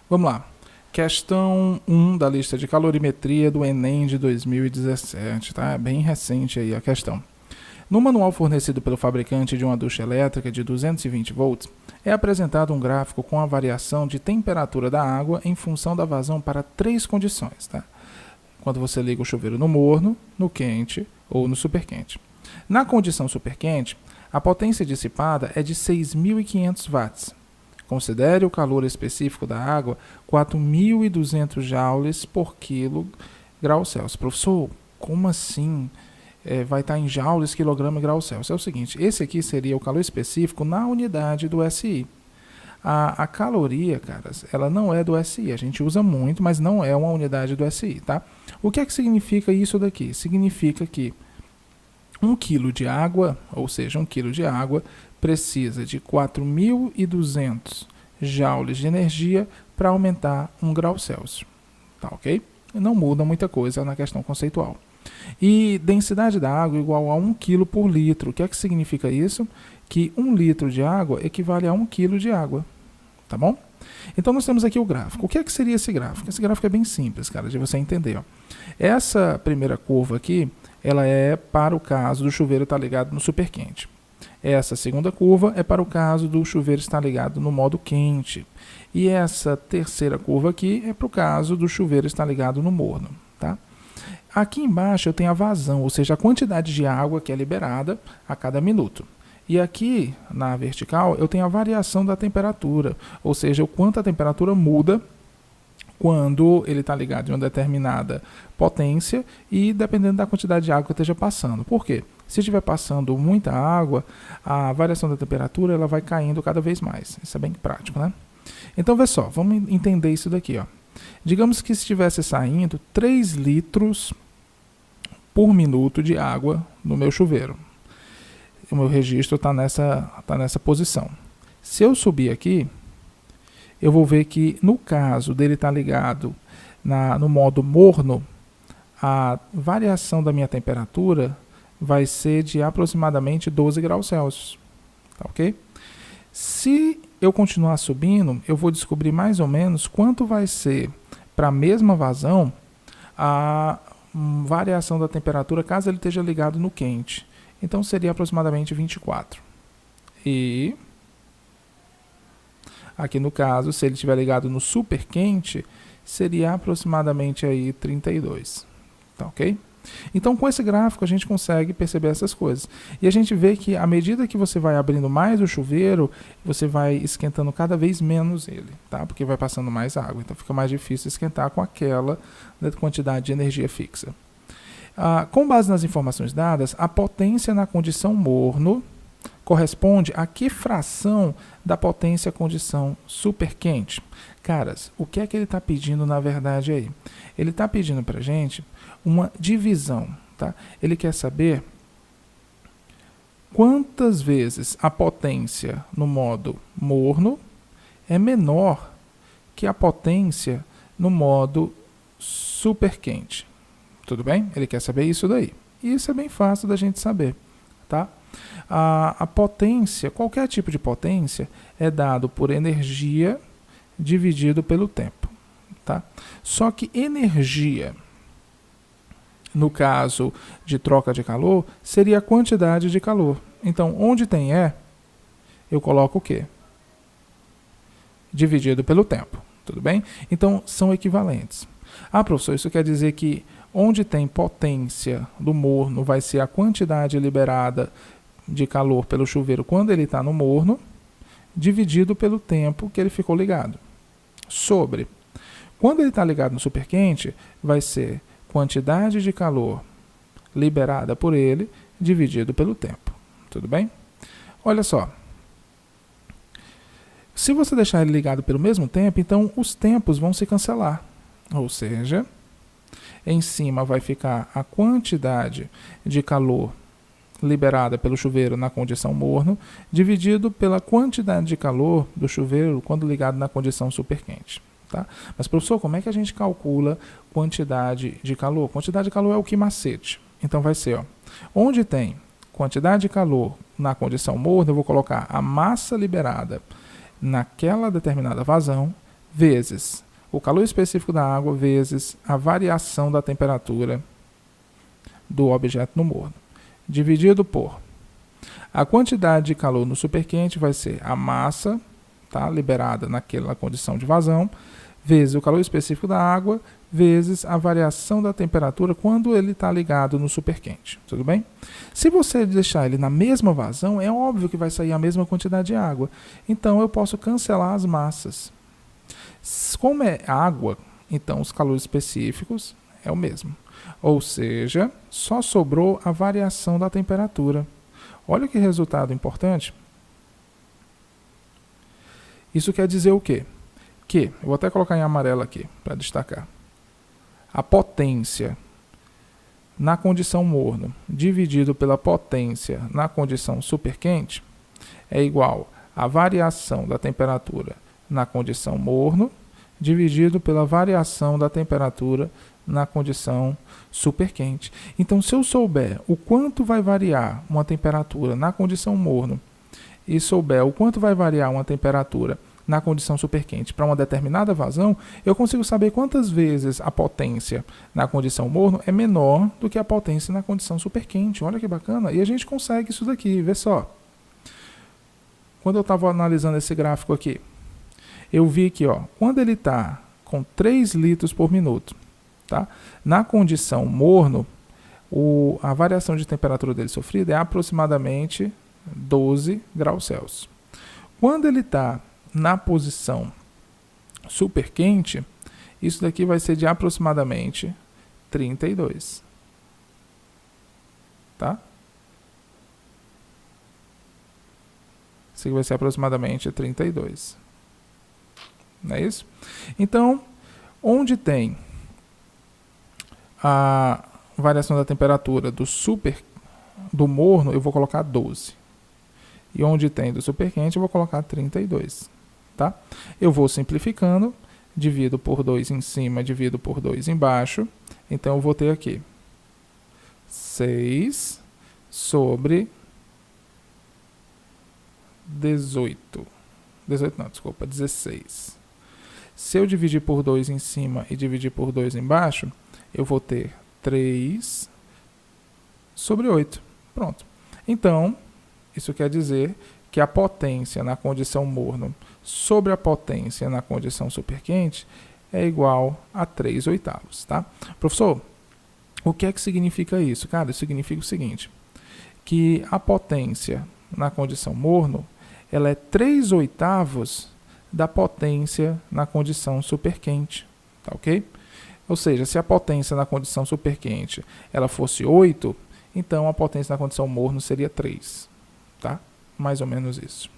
Vamos lá. Questão 1 da lista de calorimetria do Enem de 2017, tá? É bem recente aí a questão. No manual fornecido pelo fabricante de uma ducha elétrica de 220 volts, é apresentado um gráfico com a variação de temperatura da água em função da vazão para 3 condições, tá? Quando você liga o chuveiro no morno, no quente ou no superquente. Na condição superquente, a potência dissipada é de 6.500 watts. Considere o calor específico da água 4.200 joules por quilo grau Celsius. Professor, como assim? Vai estar em joules, quilograma e grau Celsius. É o seguinte, esse aqui seria o calor específico na unidade do SI. A caloria, caras, ela não é do SI. A gente usa muito, mas não é uma unidade do SI, tá? O que é que significa isso daqui? Significa que 1 kg de água, ou seja, 1 kg de água, precisa de 4.200 joules de energia para aumentar 1 grau Celsius. Tá ok? Não muda muita coisa na questão conceitual. E densidade da água igual a 1 kg por litro. O que é que significa isso? Que 1 litro de água equivale a 1 kg de água. Tá bom? Então nós temos aqui o gráfico. O que é que seria esse gráfico? Esse gráfico é bem simples, cara, de você entender. Ó. Essa primeira curva aqui, ela é para o caso do chuveiro estar ligado no superquente. Essa segunda curva é para o caso do chuveiro estar ligado no modo quente. E essa terceira curva aqui é para o caso do chuveiro estar ligado no morno. Tá? Aqui embaixo eu tenho a vazão, ou seja, a quantidade de água que é liberada a cada minuto. E aqui na vertical eu tenho a variação da temperatura, ou seja, o quanto a temperatura muda quando ele está ligado em uma determinada potência e dependendo da quantidade de água que esteja passando. Por quê? Se estiver passando muita água, a variação da temperatura ela vai caindo cada vez mais. Isso é bem prático, né? Então, vê só, vamos entender isso daqui. Ó. Digamos que estivesse saindo 3 litros por minuto de água no meu chuveiro. O meu registro está nessa posição. Se eu subir aqui, eu vou ver que no caso dele estar ligado no modo morno, a variação da minha temperatura vai ser de aproximadamente 12 graus Celsius. Tá ok? Se eu continuar subindo, eu vou descobrir mais ou menos quanto vai ser para a mesma vazão a variação da temperatura caso ele esteja ligado no quente. Então seria aproximadamente 24. E aqui no caso, se ele estiver ligado no super quente, seria aproximadamente aí 32. Tá ok? Então com esse gráfico a gente consegue perceber essas coisas. E a gente vê que à medida que você vai abrindo mais o chuveiro, você vai esquentando cada vez menos ele, tá? Porque vai passando mais água. Então fica mais difícil esquentar com aquela quantidade de energia fixa. Com base nas informações dadas, a potência na condição morno corresponde a que fração da potência condição superquente? Caras, o que é que ele está pedindo na verdade aí? Ele está pedindo para a gente uma divisão. Tá? Ele quer saber quantas vezes a potência no modo morno é menor que a potência no modo superquente. Tudo bem? Ele quer saber isso daí. E isso é bem fácil da gente saber. Tá? A potência, qualquer tipo de potência, é dado por energia dividido pelo tempo. Tá? Só que energia, no caso de troca de calor, seria a quantidade de calor. Então, onde tem E, eu coloco o quê? Dividido pelo tempo. Tudo bem? Então, são equivalentes. Professor, isso quer dizer que onde tem potência do morno vai ser a quantidade liberada de calor pelo chuveiro quando ele está no morno, dividido pelo tempo que ele ficou ligado. Sobre. Quando ele está ligado no superquente, vai ser quantidade de calor liberada por ele, dividido pelo tempo. Tudo bem? Olha só. Se você deixar ele ligado pelo mesmo tempo, então os tempos vão se cancelar. Ou seja, em cima vai ficar a quantidade de calor liberada pelo chuveiro na condição morno, dividido pela quantidade de calor do chuveiro quando ligado na condição superquente. Tá? Mas, professor, como é que a gente calcula quantidade de calor? Quantidade de calor é o que macete. Então vai ser, ó, onde tem quantidade de calor na condição morna, eu vou colocar a massa liberada naquela determinada vazão, vezes o calor específico da água vezes a variação da temperatura do objeto no morno, dividido por a quantidade de calor no superquente vai ser a massa, tá, liberada naquela condição de vazão, vezes o calor específico da água, vezes a variação da temperatura quando ele está ligado no superquente. Tudo bem? Se você deixar ele na mesma vazão, é óbvio que vai sair a mesma quantidade de água. Então, eu posso cancelar as massas. Como é água, então os calores específicos é o mesmo. Ou seja, só sobrou a variação da temperatura. Olha que resultado importante. Isso quer dizer o quê? Que, eu vou até colocar em amarelo aqui, para destacar. A potência na condição morno dividido pela potência na condição superquente é igual à variação da temperatura na condição morno dividido pela variação da temperatura na condição superquente. Então, se eu souber o quanto vai variar uma temperatura na condição morno e souber o quanto vai variar uma temperatura na condição superquente para uma determinada vazão, eu consigo saber quantas vezes a potência na condição morno é menor do que a potência na condição superquente. Olha que bacana. E a gente consegue isso daqui, vê só. Quando eu estava analisando esse gráfico aqui, eu vi que quando ele está com 3 litros por minuto, tá? Na condição morno, a variação de temperatura dele sofrida é aproximadamente 12 graus Celsius. Quando ele está na posição superquente, isso daqui vai ser de aproximadamente 32. Tá? Isso aqui vai ser aproximadamente 32. Não é isso? Então, onde tem a variação da temperatura do morno, eu vou colocar 12. E onde tem do superquente, eu vou colocar 32. Tá? Eu vou simplificando, divido por 2 em cima, divido por 2 embaixo. Então, eu vou ter aqui 6 sobre 18. 18 não, desculpa, 16. Se eu dividir por 2 em cima e dividir por 2 embaixo, eu vou ter 3 sobre 8. Pronto. Então, isso quer dizer que a potência na condição morno sobre a potência na condição superquente é igual a 3/8. Tá? Professor, o que é que significa isso? Cara, isso significa o seguinte, que a potência na condição morno ela é 3/8 da potência na condição superquente. Tá, ok? Ou seja, se a potência na condição superquente ela fosse 8, então a potência na condição morno seria 3. Tá? Mais ou menos isso.